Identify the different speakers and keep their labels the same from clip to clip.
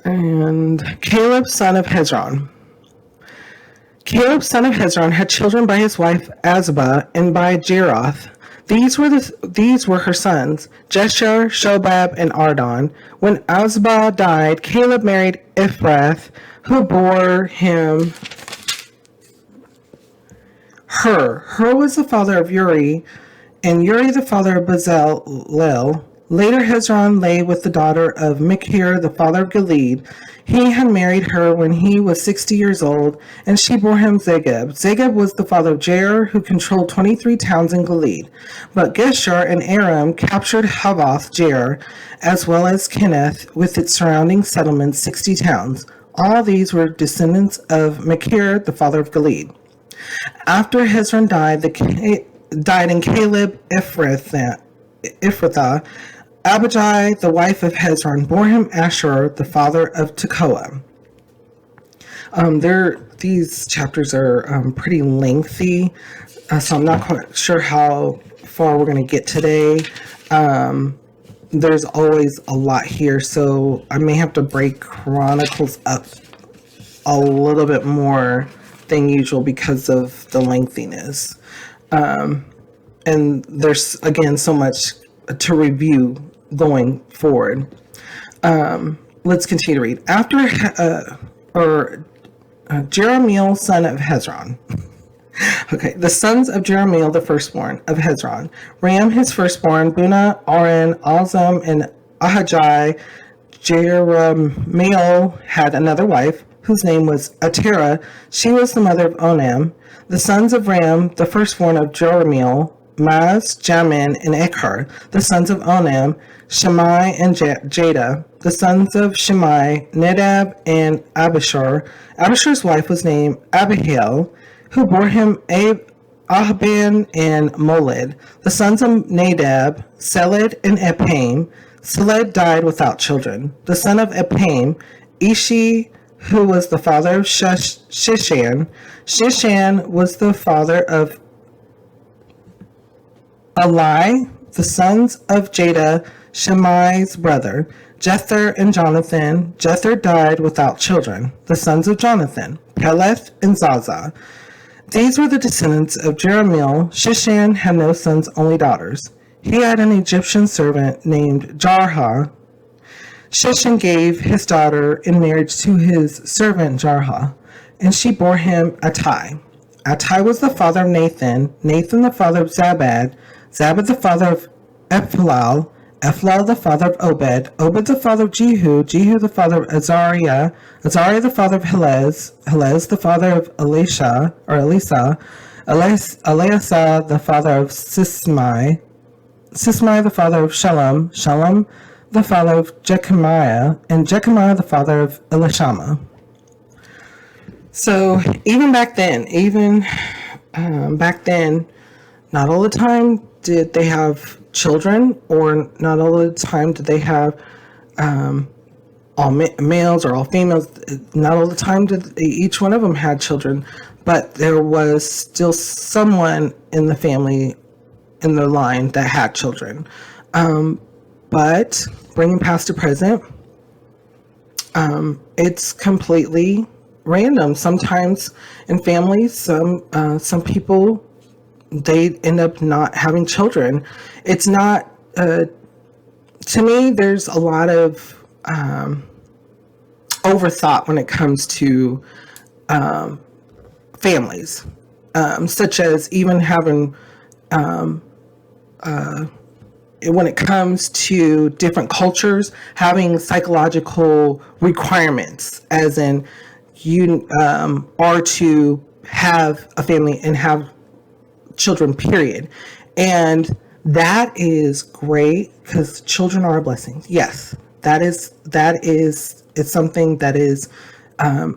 Speaker 1: And Caleb, son of Hezron. Caleb, son of Hezron, had children by his wife Azubah and by Jeroth. These were her sons, Jeshur, Shobab, and Ardon. When Azubah died, Caleb married Ephrath, who bore him Hur. Hur was the father of Uri, and Uri the father of Bezalel. Later Hezron lay with the daughter of Machir, the father of Gilead. He had married her when he was 60 years old, and she bore him Zegeb. Zegeb was the father of Jair, who controlled 23 towns in Gilead. But Geshur and Aram captured Havoth Jair, as well as Kenneth, with its surrounding settlements, 60 towns. All these were descendants of Machir, the father of Gilead. After Hezron died in Caleb Ephrathah, Abijah, the wife of Hezron, bore him Ashur, the father of Tekoa. These chapters are pretty lengthy, so I'm not quite sure how far we're going to get today. There's always a lot here, so I may have to break Chronicles up a little bit more than usual because of the lengthiness. And there's, again, so much to review going forward. Let's continue to read. After Jerahmeel, son of Hezron. Okay, the sons of Jerahmeel, the firstborn of Hezron. Ram, his firstborn, Bunah, Aran, Alzam, and Ahijah. Jerahmeel had another wife, whose name was Atera. She was the mother of Onam. The sons of Ram, the firstborn of Jerahmeel, Maz, Jamin, and Ekhar. The sons of Onam, Shammai and Jada. The sons of Shammai, Nadab and Abishur. Abishur's wife was named Abihail, who bore him Ahban and Molid. The sons of Nadab, Seled and Epaim. Seled died without children. The son of Epaim, Ishi, who was the father of Shishan. Shishan was the father of Eli. The sons of Jada, Shammai's brother, Jether and Jonathan. Jether died without children. The sons of Jonathan, Peleth and Zaza. These were the descendants of Jerahmeel. Shishan had no sons, only daughters. He had an Egyptian servant named Jarha. Shishan gave his daughter in marriage to his servant Jarha, and she bore him Attai. Attai was the father of Nathan, Nathan the father of Zabad, Zabad the father of Ephlal, Ephlal the father of Obed, Obed the father of Jehu, Jehu the father of Azariah, Azariah the father of Helez, Helez the father of Elisa, Eleasa the father of Sismai, Sismai the father of Shalom, Shalom the father of Jechemiah, and Jechemiah the father of Elishama. So even back then, not all the time did they have children, or not all the time did they have all males or all females. Not all the time did each one of them had children, but there was still someone in the family, in the line, that had children. But bringing past to present, it's completely random. Sometimes in families, some people, they end up not having children. It's not, to me, there's a lot of overthought when it comes to families, such as even having, when it comes to different cultures, having psychological requirements, as in you are to have a family and have children, period. And that is great, because children are a blessing. Yes, that is it's something that is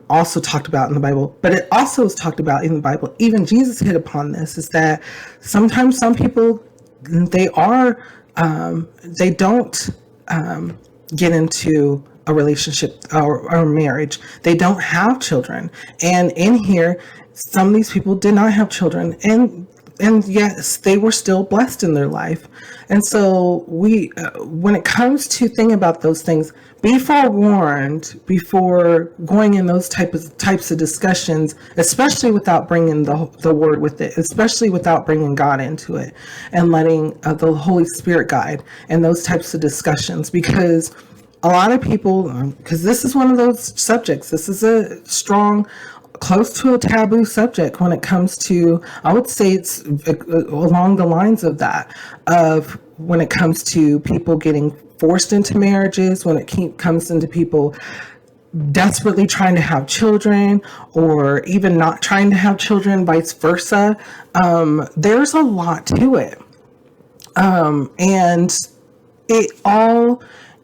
Speaker 1: also talked about in the Bible, but it also is talked about in the Bible. Even Jesus hit upon this, is that sometimes some people, they don't get into a relationship or marriage. They don't have children. And in here, some of these people did not have children. And and yes, they were still blessed in their life. And so when it comes to thinking about those things, be forewarned before going in those types of discussions, especially without bringing the word with it, especially without bringing God into it and letting the Holy Spirit guide in those types of discussions. Because a lot of people, because this is one of those subjects, this is a strong, close to a taboo subject when it comes to, I would say it's along the lines of that, of when it comes to people getting forced into marriages, when it comes into people desperately trying to have children, or even not trying to have children, vice versa. There's a lot to it. And it all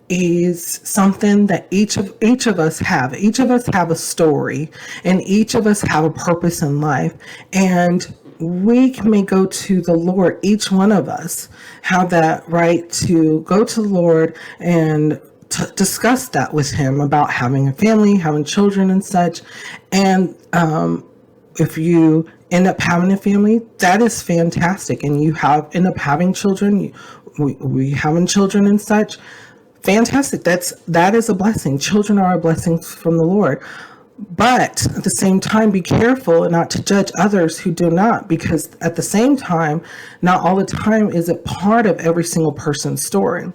Speaker 1: is something that each of us have. Each of us have a story, and each of us have a purpose in life. And we may go to the Lord. Each one of us have that right to go to the Lord and to discuss that with Him about having a family, having children, and such. And if you end up having a family, that is fantastic, and you end up having children. We having children and such. Fantastic. That is a blessing. Children are a blessing from the Lord. But at the same time, be careful not to judge others who do not, because at the same time, not all the time is it part of every single person's story.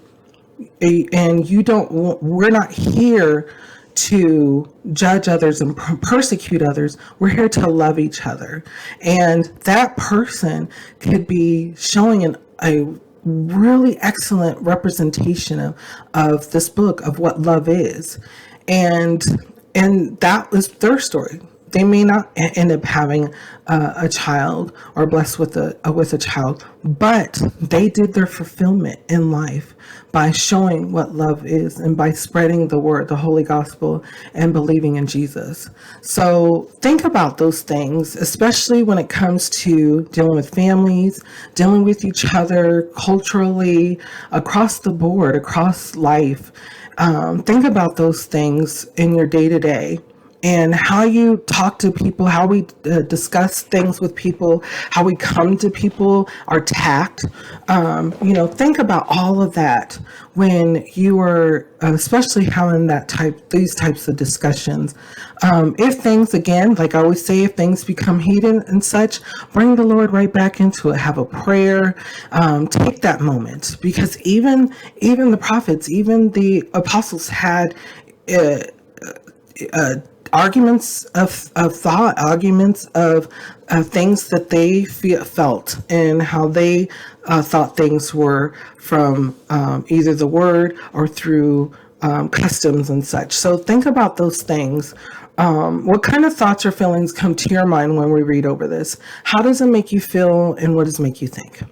Speaker 1: And we're not here to judge others and persecute others. We're here to love each other. And that person could be showing a really excellent representation of this book, of what love is. And that was their story. They may not end up having a child or blessed with a child, but they did their fulfillment in life by showing what love is and by spreading the word, the holy gospel, and believing in Jesus. So think about those things, especially when it comes to dealing with families, dealing with each other culturally, across the board, across life. Think about those things in your day-to-day, and how you talk to people, how we discuss things with people, how we come to people, our tact. Think about all of that when you are, especially having these types of discussions. If things, again, like I always say, if things become heated and such, bring the Lord right back into it. Have a prayer. Take that moment, because even the prophets, even the apostles had arguments of thought, arguments of things that they felt, and how they thought things were from either the word or through customs and such. So think about those things. What kind of thoughts or feelings come to your mind when we read over this? How does it make you feel, and what does it make you think?